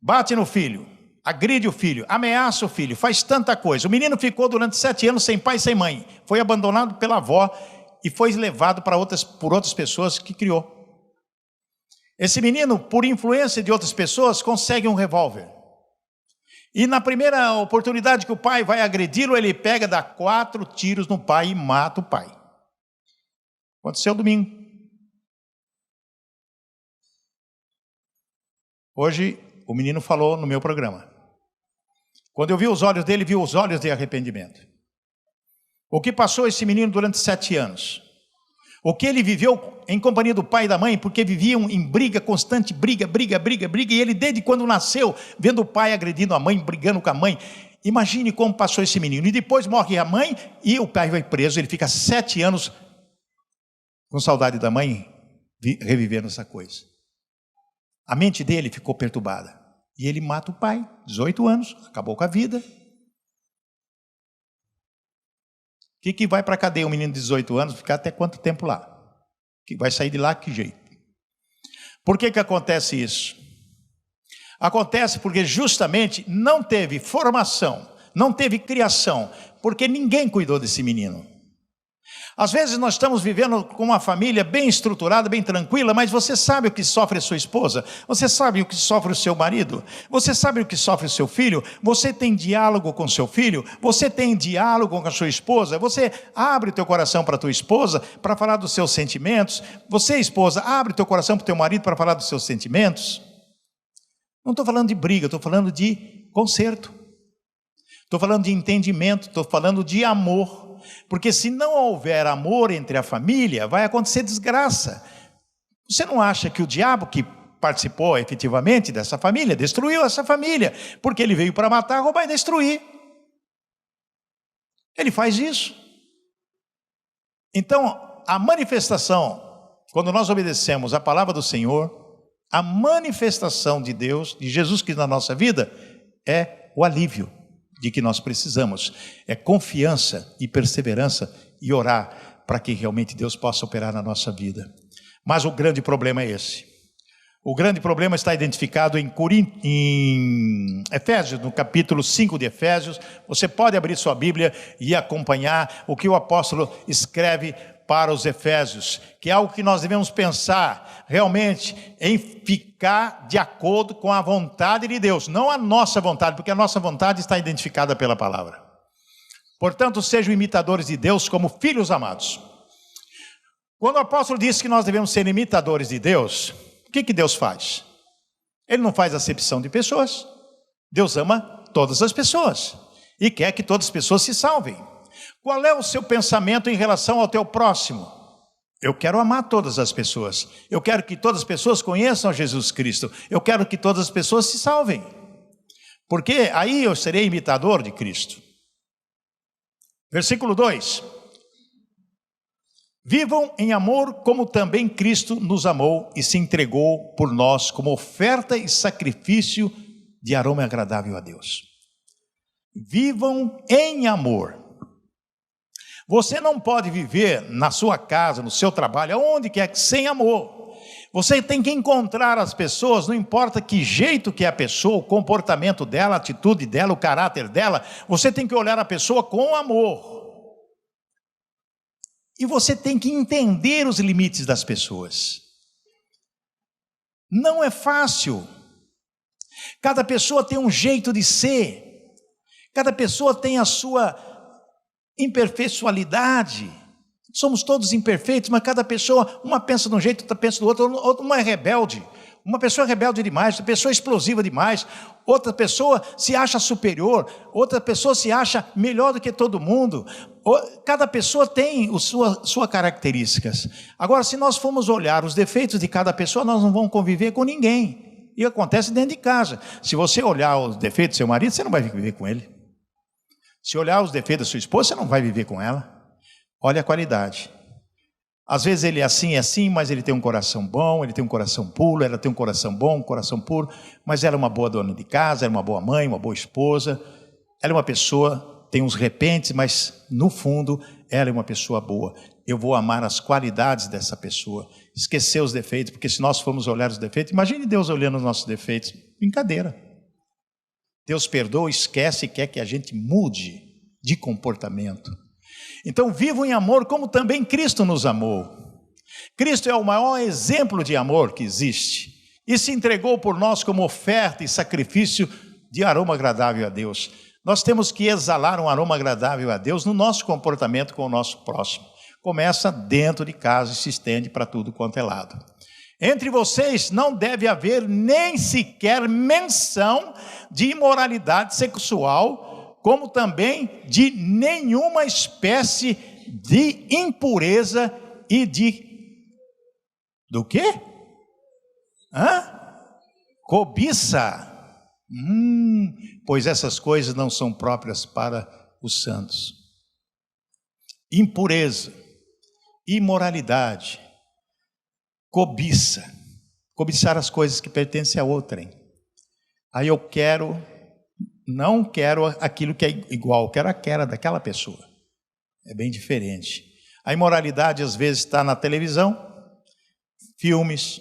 Bate no filho, agride o filho, ameaça o filho, faz tanta coisa. O menino ficou durante 7 anos sem pai e sem mãe. Foi abandonado pela avó e foi levado por outras pessoas que criou. Esse menino, por influência de outras pessoas, consegue um revólver. E na primeira oportunidade que o pai vai agredi-lo, ele pega, dá 4 tiros no pai e mata o pai. Aconteceu domingo. Hoje, o menino falou no meu programa. Quando eu vi os olhos dele, vi os olhos de arrependimento. O que passou esse menino durante 7 anos? O que ele viveu em companhia do pai e da mãe, porque viviam em briga constante, briga, e ele desde quando nasceu, vendo o pai agredindo a mãe, brigando com a mãe. Imagine como passou esse menino. E depois morre a mãe e o pai vai preso, ele fica 7 anos com saudade da mãe, revivendo essa coisa. A mente dele ficou perturbada. E ele mata o pai, 18 anos, acabou com a vida. O que vai para a cadeia um menino de 18 anos, ficar até quanto tempo lá? Que vai sair de lá, que jeito? Por que acontece isso? Acontece porque justamente não teve formação, não teve criação, porque ninguém cuidou desse menino. Às vezes nós estamos vivendo com uma família bem estruturada, bem tranquila, mas você sabe o que sofre a sua esposa? Você sabe o que sofre o seu marido? Você sabe o que sofre o seu filho? Você tem diálogo com seu filho? Você tem diálogo com a sua esposa? Você abre o teu coração para a tua esposa para falar dos seus sentimentos? Você, esposa, abre o teu coração para o teu marido para falar dos seus sentimentos? Não estou falando de briga, estou falando de conserto. Estou falando de entendimento, estou falando de amor. Porque se não houver amor entre a família, vai acontecer desgraça. Você não acha que o diabo que participou efetivamente dessa família, destruiu essa família, porque ele veio para matar, roubar e destruir. Ele faz isso. Então, a manifestação, quando nós obedecemos a palavra do Senhor, a manifestação de Deus, de Jesus Cristo na nossa vida, é o alívio de que nós precisamos, é confiança e perseverança e orar para que realmente Deus possa operar na nossa vida. Mas o grande problema é esse. O grande problema está identificado em Efésios, no capítulo 5 de Efésios. Você pode abrir sua Bíblia e acompanhar o que o apóstolo escreve para os Efésios, que é algo que nós devemos pensar realmente em ficar de acordo com a vontade de Deus, não a nossa vontade, porque a nossa vontade está identificada pela palavra. Portanto, sejam imitadores de Deus como filhos amados. Quando o apóstolo diz que nós devemos ser imitadores de Deus, o que Deus faz? Ele não faz acepção de pessoas. Deus ama todas as pessoas e quer que todas as pessoas se salvem. Qual é o seu pensamento em relação ao teu próximo? Eu quero amar todas as pessoas. Eu quero que todas as pessoas conheçam Jesus Cristo. Eu quero que todas as pessoas se salvem. Porque aí eu serei imitador de Cristo. Versículo 2. Vivam em amor como também Cristo nos amou e se entregou por nós como oferta e sacrifício de aroma agradável a Deus. Vivam em amor. Você não pode viver na sua casa, no seu trabalho, aonde quer que, sem amor. Você tem que encontrar as pessoas, não importa que jeito que é a pessoa, o comportamento dela, a atitude dela, o caráter dela, você tem que olhar a pessoa com amor. E você tem que entender os limites das pessoas. Não é fácil. Cada pessoa tem um jeito de ser. Cada pessoa tem a sua imperfeiçoalidade. Somos todos imperfeitos, mas cada pessoa, uma pensa de um jeito, outra pensa do outro, uma é rebelde. Uma pessoa é rebelde demais, outra pessoa é explosiva demais, outra pessoa se acha superior, outra pessoa se acha melhor do que todo mundo. Cada pessoa tem suas características. Agora, se nós formos olhar os defeitos de cada pessoa, nós não vamos conviver com ninguém. E acontece dentro de casa. Se você olhar os defeitos do seu marido, você não vai viver com ele. Se olhar os defeitos da sua esposa, você não vai viver com ela. Olha a qualidade. Às vezes ele é assim, mas ele tem um coração bom, ele tem um coração puro, ela tem um coração bom, um coração puro, mas ela é uma boa dona de casa, ela é uma boa mãe, uma boa esposa, ela é uma pessoa, tem uns repentes, mas no fundo ela é uma pessoa boa. Eu vou amar as qualidades dessa pessoa, esquecer os defeitos, porque se nós formos olhar os defeitos, imagine Deus olhando os nossos defeitos, brincadeira. Deus perdoa, esquece e quer que a gente mude de comportamento. Então vivam em amor como também Cristo nos amou. Cristo é o maior exemplo de amor que existe e se entregou por nós como oferta e sacrifício de aroma agradável a Deus. Nós temos que exalar um aroma agradável a Deus no nosso comportamento com o nosso próximo. Começa dentro de casa e se estende para tudo quanto é lado. Entre vocês não deve haver nem sequer menção de imoralidade sexual, como também de nenhuma espécie de impureza e do quê? Cobiça. Pois essas coisas não são próprias para os santos. Impureza, imoralidade, cobiça. Cobiçar as coisas que pertencem a outrem. Aí eu não quero aquilo que é igual, quero aquela daquela pessoa. É bem diferente. A imoralidade às vezes está na televisão, filmes,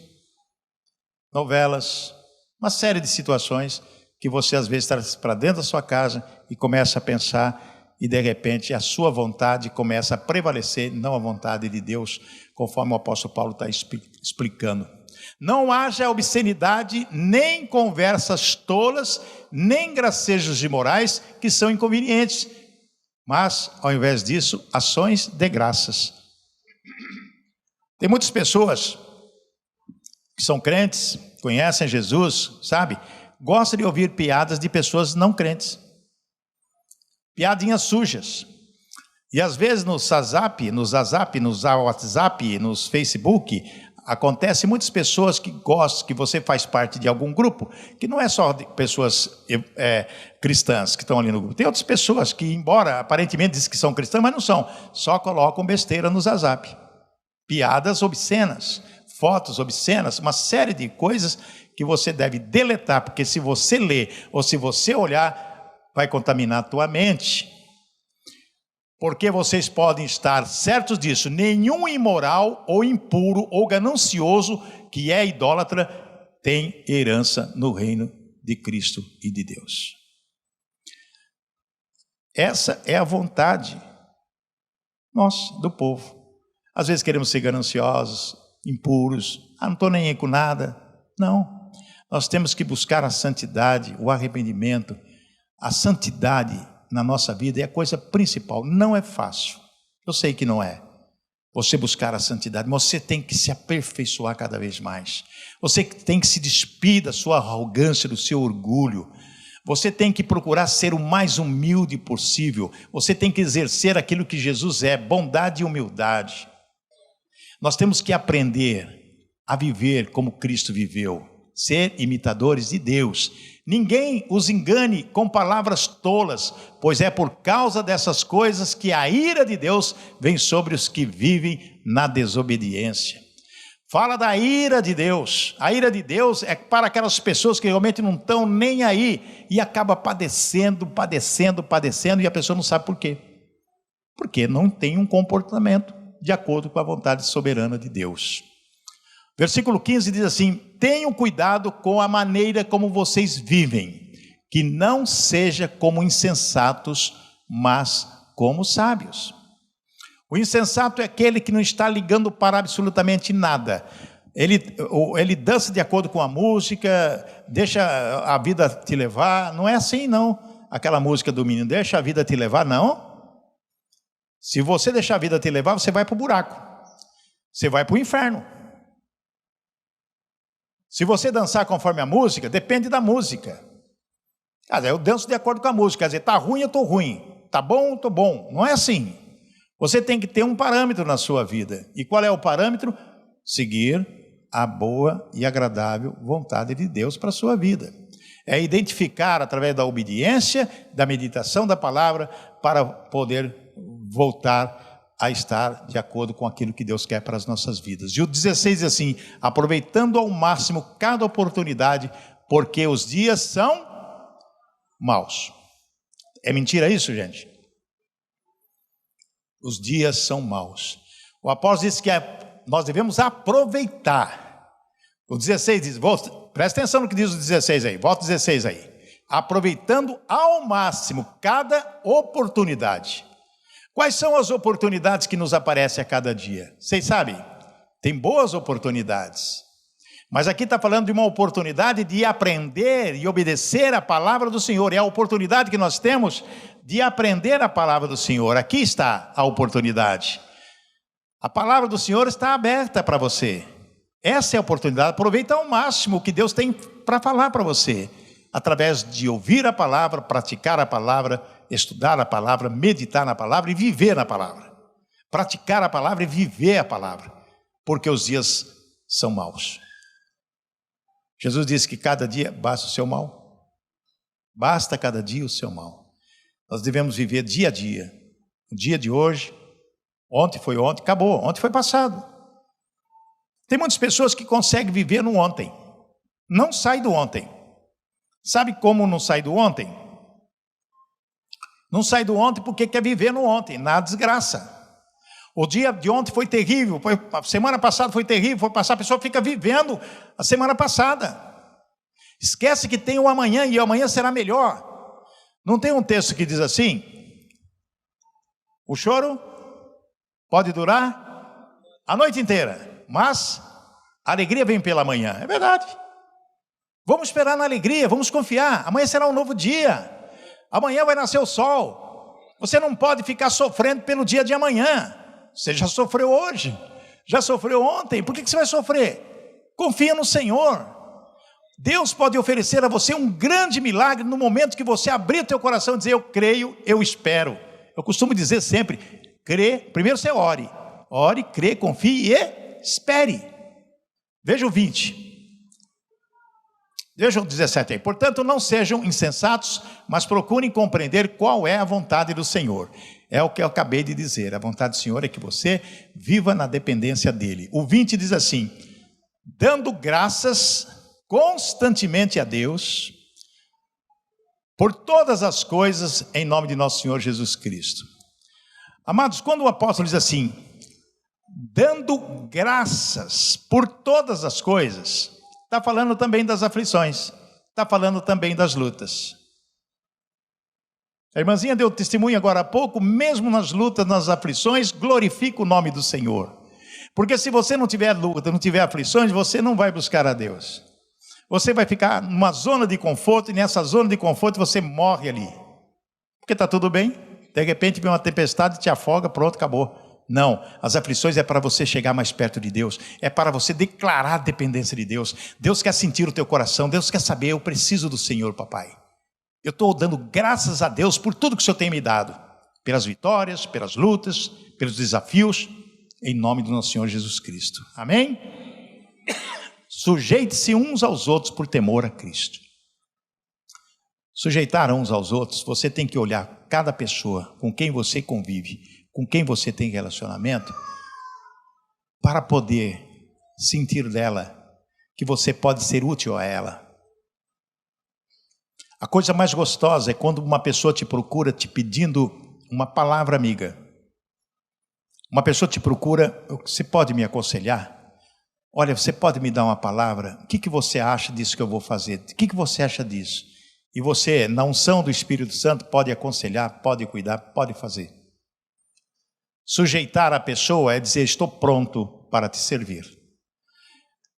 novelas, uma série de situações que você às vezes traz para dentro da sua casa e começa a pensar e de repente a sua vontade começa a prevalecer, não a vontade de Deus, conforme o apóstolo Paulo está explicando. Não haja obscenidade, nem conversas tolas, nem gracejos imorais que são inconvenientes, mas, ao invés disso, ações de graças. Tem muitas pessoas que são crentes, conhecem Jesus, sabe? Gostam de ouvir piadas de pessoas não crentes. Piadinhas sujas. E às vezes no WhatsApp, nos Facebook, acontece muitas pessoas que gostam, que você faz parte de algum grupo, que não é só de pessoas cristãs que estão ali no grupo. Tem outras pessoas que, embora aparentemente dizem que são cristãs, mas não são. Só colocam besteira no WhatsApp. Piadas obscenas, fotos obscenas, uma série de coisas que você deve deletar, porque se você ler ou se você olhar, vai contaminar a tua mente. Porque vocês podem estar certos disso, nenhum imoral ou impuro ou ganancioso que é idólatra tem herança no reino de Cristo e de Deus. Essa é a vontade nossa, do povo. Às vezes queremos ser gananciosos, impuros, não estou nem aí com nada. Não, nós temos que buscar a santidade, o arrependimento. A santidade na nossa vida é a coisa principal. Não é fácil, eu sei que não é, você buscar a santidade, mas você tem que se aperfeiçoar cada vez mais. Você tem que se despir da sua arrogância, do seu orgulho. Você tem que procurar ser o mais humilde possível. Você tem que exercer aquilo que Jesus é, bondade e humildade. Nós temos que aprender a viver como Cristo viveu, ser imitadores de Deus. Ninguém os engane com palavras tolas, pois é por causa dessas coisas que a ira de Deus vem sobre os que vivem na desobediência. Fala da ira de Deus. A ira de Deus é para aquelas pessoas que realmente não estão nem aí e acaba padecendo, e a pessoa não sabe por quê. Porque não tem um comportamento de acordo com a vontade soberana de Deus. Versículo 15 diz assim: tenham cuidado com a maneira como vocês vivem, que não seja como insensatos, mas como sábios. O insensato é aquele que não está ligando para absolutamente nada. Ele dança de acordo com a música, deixa a vida te levar. Não é assim não, aquela música do menino, deixa a vida te levar, não. Se você deixar a vida te levar, você vai para o buraco, você vai para o inferno. Se você dançar conforme a música, depende da música. Eu danço de acordo com a música, quer dizer, está ruim, eu estou ruim, está bom, eu estou bom. Não é assim. Você tem que ter um parâmetro na sua vida. E qual é o parâmetro? Seguir a boa e agradável vontade de Deus para a sua vida. É identificar através da obediência, da meditação da palavra, para poder voltar a estar de acordo com aquilo que Deus quer para as nossas vidas. E o 16 diz assim: aproveitando ao máximo cada oportunidade, porque os dias são maus. É mentira isso, gente? Os dias são maus. O apóstolo diz que nós devemos aproveitar. O 16 diz, presta atenção no que diz o 16 aí, volta o 16 aí. Aproveitando ao máximo cada oportunidade. Quais são as oportunidades que nos aparecem a cada dia? Vocês sabem? Tem boas oportunidades. Mas aqui está falando de uma oportunidade de aprender e obedecer a palavra do Senhor. É a oportunidade que nós temos de aprender a palavra do Senhor. Aqui está a oportunidade. A palavra do Senhor está aberta para você. Essa é a oportunidade. Aproveita ao máximo o que Deus tem para falar para você. Através de ouvir a palavra, praticar a palavra, estudar a palavra, meditar na palavra e viver na palavra. Praticar a palavra e viver a palavra. Porque os dias são maus. Jesus disse que cada dia basta o seu mal. Basta cada dia o seu mal. Nós devemos viver dia a dia. O dia de hoje, ontem foi ontem, acabou. Ontem foi passado. Tem muitas pessoas que conseguem viver no ontem. Não sai do ontem. Sabe como não sai do ontem? Não sai do ontem porque quer viver no ontem, na desgraça. O dia de ontem foi terrível, a semana passada foi terrível, a pessoa fica vivendo a semana passada. Esquece que tem um amanhã e o amanhã será melhor. Não tem um texto que diz assim? O choro pode durar a noite inteira, mas a alegria vem pela manhã. É verdade. Vamos esperar na alegria, vamos confiar. Amanhã será um novo dia. Amanhã vai nascer o sol. Você não pode ficar sofrendo pelo dia de amanhã. Você já sofreu hoje, já sofreu ontem. Por que você vai sofrer? Confia no Senhor. Deus pode oferecer a você um grande milagre no momento que você abrir o teu coração e dizer: eu creio, eu espero. Eu costumo dizer sempre: crê, primeiro você ore. Ore, crê, confie e espere. Veja o 20. Veja o 17 aí. Portanto, não sejam insensatos, mas procurem compreender qual é a vontade do Senhor. É o que eu acabei de dizer. A vontade do Senhor é que você viva na dependência dEle. O 20 diz assim: dando graças constantemente a Deus por todas as coisas em nome de nosso Senhor Jesus Cristo. Amados, quando o apóstolo diz assim, dando graças por todas as coisas, está falando também das aflições, está falando também das lutas. A irmãzinha deu testemunho agora há pouco, mesmo nas lutas, nas aflições, glorifica o nome do Senhor. Porque se você não tiver luta, não tiver aflições, você não vai buscar a Deus. Você vai ficar numa zona de conforto, e nessa zona de conforto você morre ali. Porque está tudo bem, de repente vem uma tempestade, te afoga, pronto, acabou. Não, as aflições é para você chegar mais perto de Deus, é para você declarar a dependência de Deus. Deus quer sentir o teu coração, Deus quer saber: eu preciso do Senhor, papai. Eu estou dando graças a Deus por tudo que o Senhor tem me dado, pelas vitórias, pelas lutas, pelos desafios, em nome do nosso Senhor Jesus Cristo. Amém? Sujeite-se uns aos outros por temor a Cristo. Sujeitar uns aos outros, você tem que olhar cada pessoa com quem você convive, com quem você tem relacionamento, para poder sentir dela que você pode ser útil a ela. A coisa mais gostosa é quando uma pessoa te procura te pedindo uma palavra amiga. Uma pessoa te procura: você pode me aconselhar? Olha, você pode me dar uma palavra? O que você acha disso que eu vou fazer? O que você acha disso? E você, na unção do Espírito Santo, pode aconselhar, pode cuidar, pode fazer. Sujeitar a pessoa é dizer: estou pronto para te servir.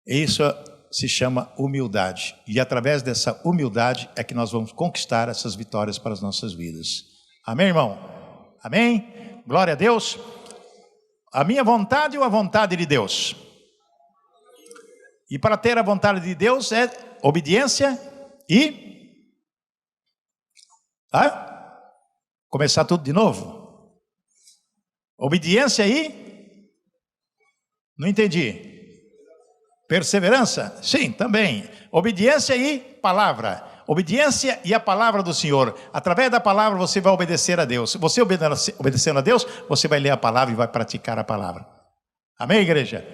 Isso se chama humildade. E através dessa humildade é que nós vamos conquistar essas vitórias para as nossas vidas. Amém, irmão? Amém? Glória a Deus. A minha vontade ou a vontade de Deus? E para ter a vontade de Deus é obediência e... começar tudo de novo? Obediência e... Não entendi. Perseverança? Sim, também. Obediência e palavra. Obediência e a palavra do Senhor. Através da palavra você vai obedecer a Deus. Você obedecendo a Deus, você vai ler a palavra e vai praticar a palavra. Amém, igreja?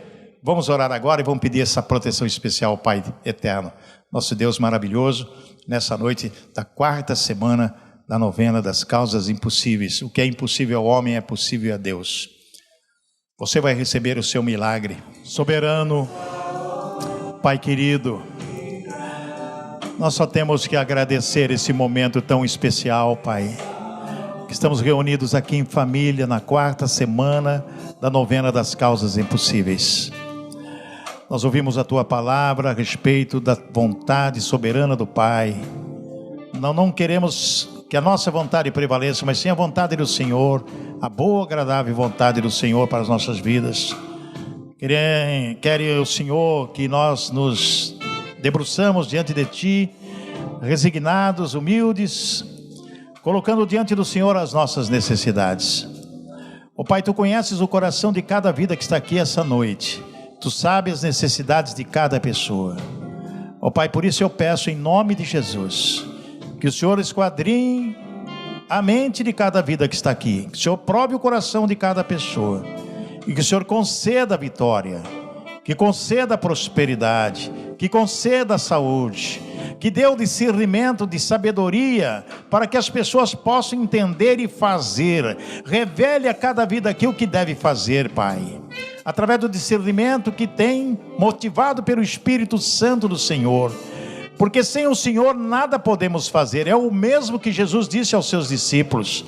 Vamos orar agora e vamos pedir essa proteção especial ao Pai eterno. Nosso Deus maravilhoso, nessa noite da 4ª semana da novena das causas impossíveis. O que é impossível ao homem é possível a Deus. Você vai receber o seu milagre. Soberano, Pai querido, nós só temos que agradecer esse momento tão especial, Pai. Estamos reunidos aqui em família na 4ª semana da novena das causas impossíveis. Nós ouvimos a Tua palavra a respeito da vontade soberana do Pai. Não queremos que a nossa vontade prevaleça, mas sim a vontade do Senhor, a boa, agradável vontade do Senhor para as nossas vidas. Quer o Senhor que nós nos debruçamos diante de Ti, resignados, humildes, colocando diante do Senhor as nossas necessidades. Ó Pai, Tu conheces o coração de cada vida que está aqui essa noite. Tu sabes as necessidades de cada pessoa. Ó Pai, por isso eu peço em nome de Jesus, que o Senhor esquadrinhe a mente de cada vida que está aqui, que o Senhor prove o coração de cada pessoa, e que o Senhor conceda a vitória, que conceda a prosperidade, que conceda a saúde, que dê o discernimento de sabedoria, para que as pessoas possam entender e fazer. Revele a cada vida aqui o que deve fazer, Pai, através do discernimento que tem motivado pelo Espírito Santo do Senhor, porque sem o Senhor nada podemos fazer. É o mesmo que Jesus disse aos seus discípulos: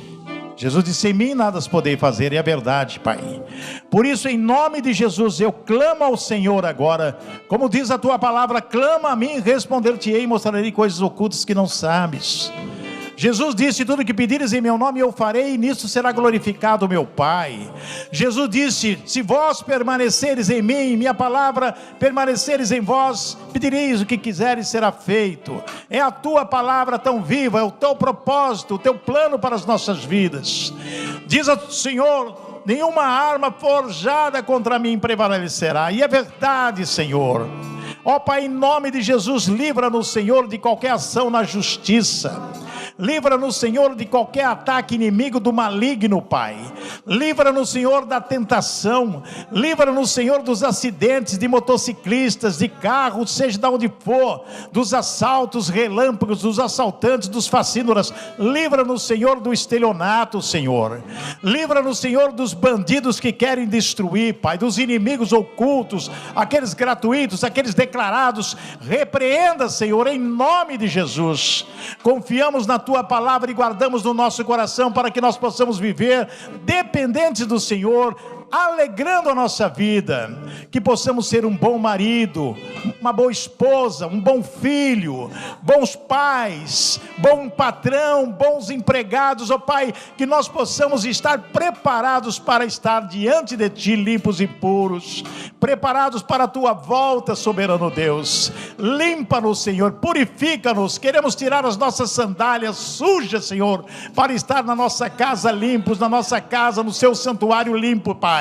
Jesus disse: em mim nada podeis fazer, e é verdade, Pai. Por isso, em nome de Jesus, eu clamo ao Senhor agora, como diz a tua palavra: clama a mim, responder-te-ei, mostrarei coisas ocultas que não sabes. Jesus disse: tudo que pedires em meu nome eu farei, e nisso será glorificado o meu Pai. Jesus disse: se vós permaneceres em mim, minha palavra permaneceres em vós, pedireis o que quiseres, será feito. É a tua palavra tão viva, é o teu propósito, o teu plano para as nossas vidas. Diz ao Senhor: nenhuma arma forjada contra mim prevalecerá. E é verdade, Senhor. Ó Pai, em nome de Jesus, livra-nos, Senhor, de qualquer ação na justiça. Livra-nos, Senhor, de qualquer ataque inimigo do maligno, Pai. Livra-nos, Senhor, da tentação. Livra-nos, Senhor, dos acidentes de motociclistas, de carros, seja de onde for, dos assaltos relâmpagos, dos assaltantes, dos facínoras. Livra-nos, Senhor, do estelionato, Senhor. Livra-nos, Senhor, dos bandidos que querem destruir, Pai, dos inimigos ocultos, aqueles gratuitos, aqueles declarados. Repreenda, Senhor, em nome de Jesus. Confiamos na tua palavra e guardamos no nosso coração para que nós possamos viver dependentes do Senhor, alegrando a nossa vida, que possamos ser um bom marido, uma boa esposa, um bom filho, bons pais, bom patrão, bons empregados, ó Pai, que nós possamos estar preparados para estar diante de Ti, limpos e puros, preparados para a Tua volta, soberano Deus. Limpa-nos, Senhor, purifica-nos. Queremos tirar as nossas sandálias sujas, Senhor, para estar na nossa casa limpos, na nossa casa, no Seu santuário limpo, Pai.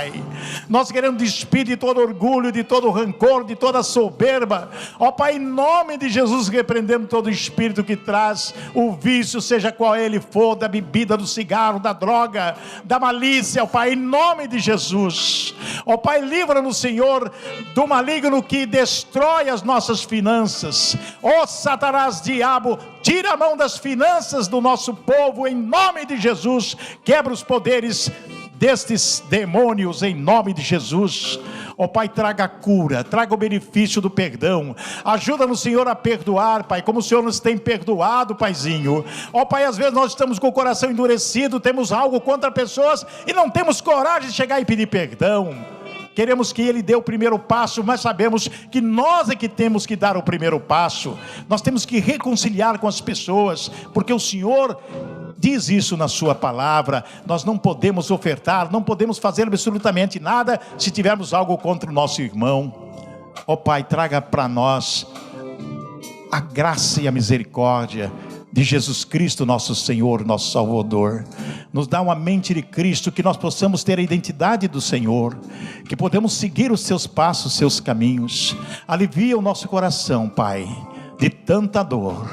Nós queremos despir de todo orgulho, de todo rancor, de toda soberba, ó Pai, em nome de Jesus, repreendendo todo espírito que traz o vício, seja qual ele for, da bebida, do cigarro, da droga, da malícia, ó Pai, em nome de Jesus. Ó Pai, livra-nos, Senhor, do maligno que destrói as nossas finanças. Ó Satanás, diabo, tira a mão das finanças do nosso povo, em nome de Jesus. Quebra os poderes destes demônios em nome de Jesus. Ó Pai, traga a cura, traga o benefício do perdão. Ajuda-nos, Senhor, a perdoar, Pai, como o Senhor nos tem perdoado, Paizinho. Ó Pai, às vezes nós estamos com o coração endurecido, temos algo contra pessoas e não temos coragem de chegar e pedir perdão. Queremos que Ele dê o primeiro passo, mas sabemos que nós é que temos que dar o primeiro passo. Nós temos que reconciliar com as pessoas, porque o Senhor diz isso na sua palavra. Nós não podemos ofertar, não podemos fazer absolutamente nada se tivermos algo contra o nosso irmão. Ó Pai, traga para nós a graça e a misericórdia de Jesus Cristo, nosso Senhor, nosso Salvador. Nos dá uma mente de Cristo, que nós possamos ter a identidade do Senhor, que podemos seguir os seus passos, os seus caminhos. Alivia o nosso coração, Pai, de tanta dor.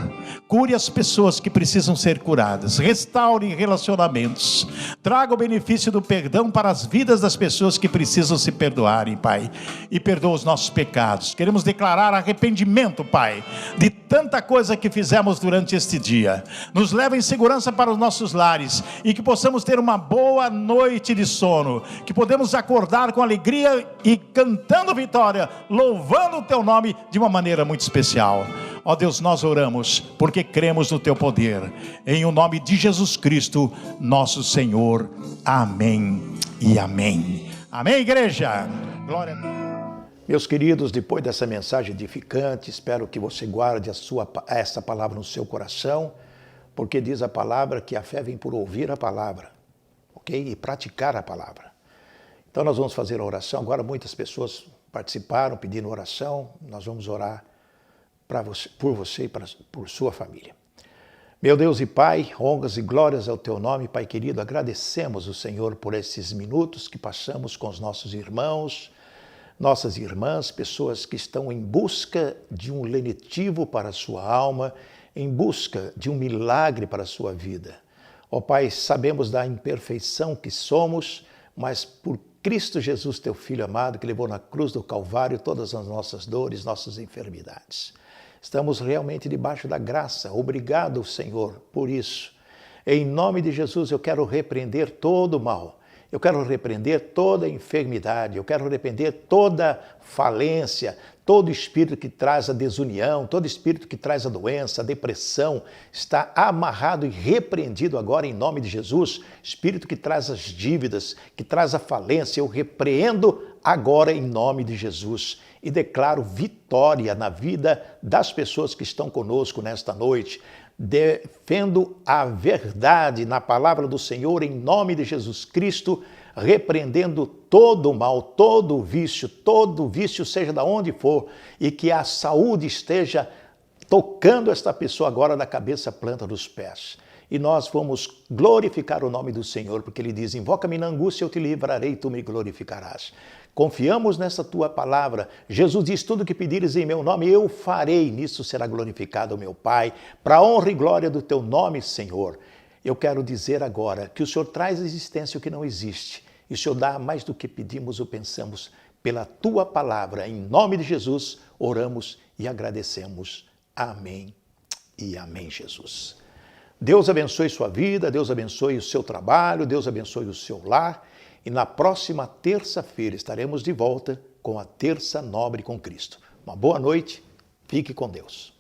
Cure as pessoas que precisam ser curadas. Restaure relacionamentos. Traga o benefício do perdão para as vidas das pessoas que precisam se perdoarem, Pai. E perdoa os nossos pecados. Queremos declarar arrependimento, Pai, de tanta coisa que fizemos durante este dia. Nos leva em segurança para os nossos lares, e que possamos ter uma boa noite de sono. Que podemos acordar com alegria e cantando vitória, louvando o Teu nome de uma maneira muito especial. Ó Deus, nós oramos porque cremos no Teu poder, em o nome de Jesus Cristo, nosso Senhor. Amém e amém. Amém, igreja? Glória a Deus. Meus queridos, depois dessa mensagem edificante, espero que você guarde essa palavra no seu coração, porque diz a palavra que a fé vem por ouvir a palavra, ok? E praticar a palavra. Então nós vamos fazer a oração. Agora muitas pessoas participaram pedindo oração. Nós vamos orar por você e por sua família. Meu Deus e Pai, honras e glórias ao Teu nome, Pai querido. Agradecemos o Senhor por esses minutos que passamos com os nossos irmãos, nossas irmãs, pessoas que estão em busca de um lenitivo para a sua alma, em busca de um milagre para a sua vida. Ó Pai, sabemos da imperfeição que somos, mas por Cristo Jesus, Teu Filho amado, que levou na cruz do Calvário todas as nossas dores, nossas enfermidades. Estamos realmente debaixo da graça. Obrigado, Senhor, por isso. Em nome de Jesus, eu quero repreender todo o mal. Eu quero repreender toda enfermidade, eu quero repreender toda falência, todo espírito que traz a desunião, todo espírito que traz a doença, a depressão, está amarrado e repreendido agora em nome de Jesus. Espírito que traz as dívidas, que traz a falência, eu repreendo agora em nome de Jesus e declaro vitória na vida das pessoas que estão conosco nesta noite. Defendo a verdade na palavra do Senhor em nome de Jesus Cristo, repreendendo todo o mal, todo vício seja de onde for, e que a saúde esteja tocando esta pessoa agora da cabeça à planta dos pés. E nós vamos glorificar o nome do Senhor, porque Ele diz, invoca-me na angústia, eu te livrarei e tu me glorificarás. Confiamos nessa tua palavra. Jesus diz, tudo que pedires em meu nome, eu farei. Nisso será glorificado o meu Pai, para a honra e glória do teu nome, Senhor. Eu quero dizer agora que o Senhor traz à existência o que não existe. E o Senhor dá mais do que pedimos ou pensamos. Pela tua palavra, em nome de Jesus, oramos e agradecemos. Amém e amém, Jesus. Deus abençoe sua vida, Deus abençoe o seu trabalho, Deus abençoe o seu lar. E na próxima terça-feira estaremos de volta com a Terça Nobre com Cristo. Uma boa noite, fique com Deus.